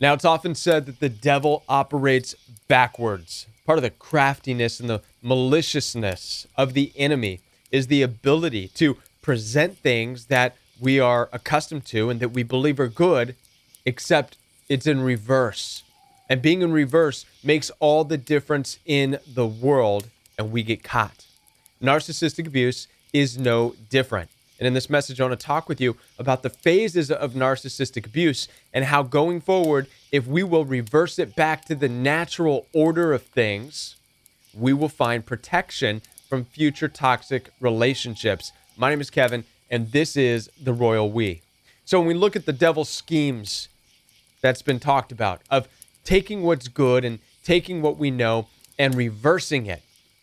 Now, it's often said that the devil operates backwards. Part of the craftiness and the maliciousness of the enemy is the ability to present things that we are accustomed to and that we believe are good, except it's in reverse. And being in reverse makes all the difference in the world, and we get caught. Narcissistic abuse is no different. And in this message, I want to talk with you about the phases of narcissistic abuse and how going forward, if we will reverse it back to the natural order of things, we will find protection from future toxic relationships. My name is Kevin, and this is The Royal We. So when we look at the devil's schemes that's been talked about, of taking what's good and taking what we know and reversing it,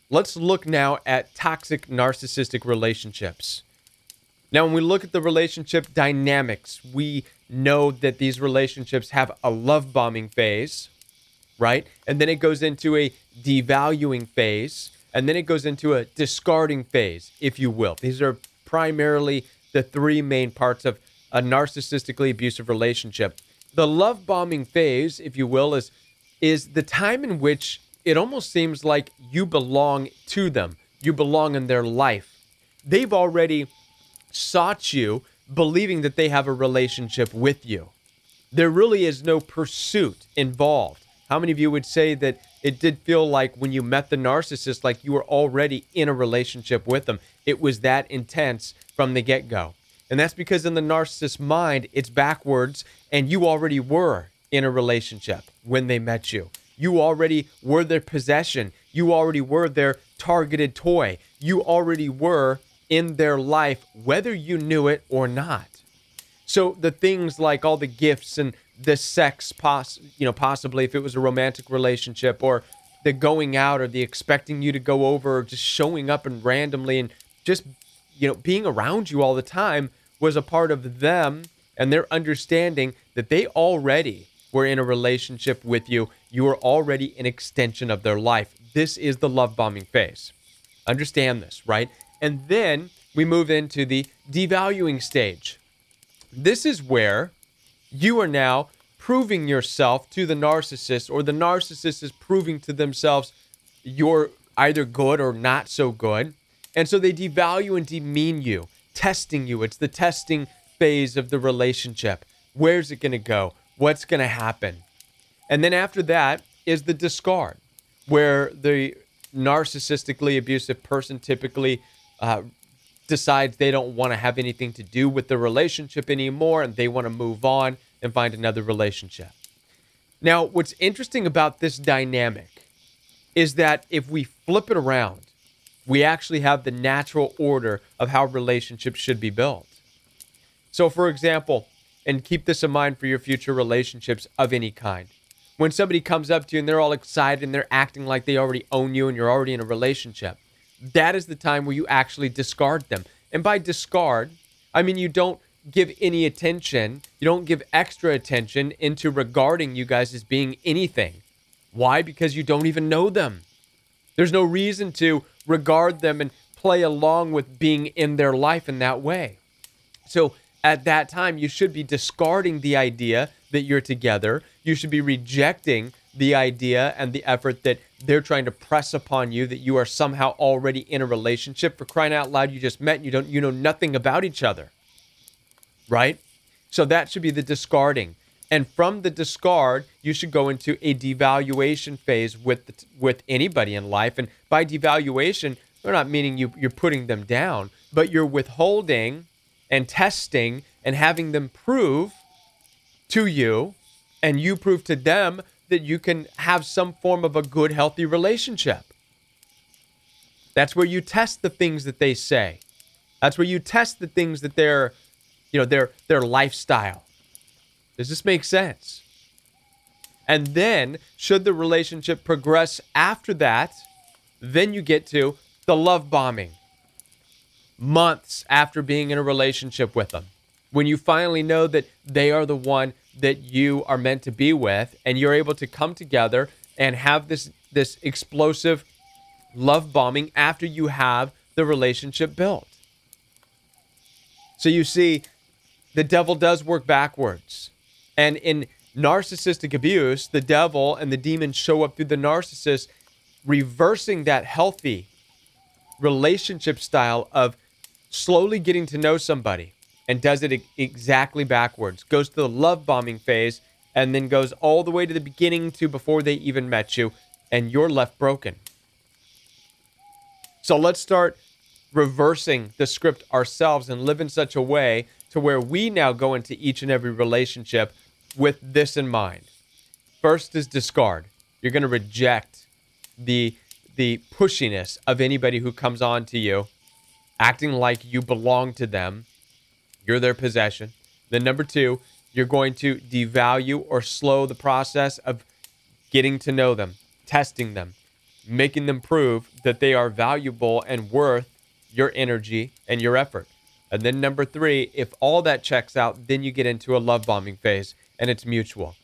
let's look now at toxic narcissistic relationships. Now, when we look at the relationship dynamics, we know that these relationships have a love bombing phase, right? And then it goes into a devaluing phase, and then it goes into a discarding phase, if you will. These are primarily the three main parts of a narcissistically abusive relationship. The love bombing phase, if you will, is the time in which it almost seems like you belong to them. You belong in their life. They've already sought you, believing that they have a relationship with you. There really is no pursuit involved. How many of you would say that it did feel like when you met the narcissist, like you were already in a relationship with them? It was that intense from the get-go. And that's because in the narcissist's mind, it's backwards, and you already were in a relationship when they met you. You already were their possession. You already were their targeted toy. You already were in their life, whether you knew it or not. So the things like all the gifts and the sex, possibly if it was a romantic relationship, or the going out, or the expecting you to go over, or just showing up and randomly and just, being around you all the time, was a part of them and their understanding that they already were in a relationship with you. You were already an extension of their life. This is the love bombing phase. Understand this, right? And then we move into the devaluing stage. This is where you are now proving yourself to the narcissist, or the narcissist is proving to themselves you're either good or not so good. And so they devalue and demean you, testing you. It's the testing phase of the relationship. Where's it going to go? What's going to happen? And then after that is the discard, where the narcissistically abusive person typically decides they don't want to have anything to do with the relationship anymore, and they want to move on and find another relationship. Now, what's interesting about this dynamic is that if we flip it around, we actually have the natural order of how relationships should be built. So, for example, and keep this in mind for your future relationships of any kind, when somebody comes up to you and they're all excited and they're acting like they already own you and you're already in a relationship, that is the time where you actually discard them. And by discard, I mean you don't give any attention, you don't give extra attention into regarding you guys as being anything. Why? Because you don't even know them. There's no reason to regard them and play along with being in their life in that way. So at that time, you should be discarding the idea that you're together. You should be rejecting the idea and the effort that they're trying to press upon you, that you are somehow already in a relationship. For crying out loud, you just met and you know nothing about each other, right? So that should be the discarding. And from the discard, you should go into a devaluation phase with anybody in life. And by devaluation, we're not meaning you're putting them down, but you're withholding and testing and having them prove to you, and you prove to them that you can have some form of a good, healthy relationship. That's where you test the things that they say. That's where you test the things that their lifestyle. Does this make sense? And then, should the relationship progress after that, then you get to the love bombing. Months after being in a relationship with them, when you finally know that they are the one that you are meant to be with, and you're able to come together and have this explosive love bombing after you have the relationship built. So you see, the devil does work backwards. And in narcissistic abuse, the devil and the demons show up through the narcissist, reversing that healthy relationship style of slowly getting to know somebody, and does it exactly backwards. Goes to the love bombing phase and then goes all the way to the beginning to before they even met you, and you're left broken. So let's start reversing the script ourselves and live in such a way to where we now go into each and every relationship with this in mind. First is discard. You're going to reject the pushiness of anybody who comes on to you, acting like you belong to them. You're their possession. Then number two, you're going to devalue or slow the process of getting to know them, testing them, making them prove that they are valuable and worth your energy and your effort. And then number three, if all that checks out, then you get into a love bombing phase, and it's mutual.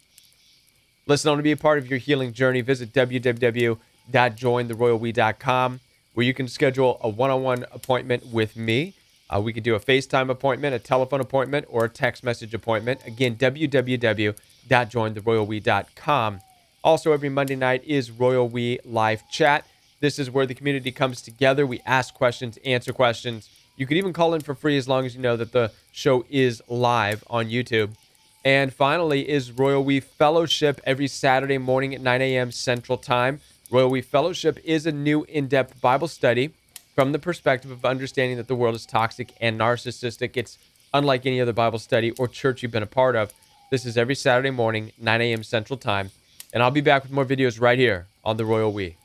Listen, I want to be a part of your healing journey. Visit www.jointheroyalwe.com, where you can schedule a one-on-one appointment with me. We could do a FaceTime appointment, a telephone appointment, or a text message appointment. Again, www.jointheroyalwe.com. Also, every Monday night is Royal We Live Chat. This is where the community comes together. We ask questions, answer questions. You can even call in for free as long as you know that the show is live on YouTube. And finally is Royal We Fellowship every Saturday morning at 9 a.m. Central Time. Royal We Fellowship is a new in-depth Bible study from the perspective of understanding that the world is toxic and narcissistic. It's unlike any other Bible study or church you've been a part of. This is every Saturday morning, 9 a.m. Central Time. And I'll be back with more videos right here on the Royal We.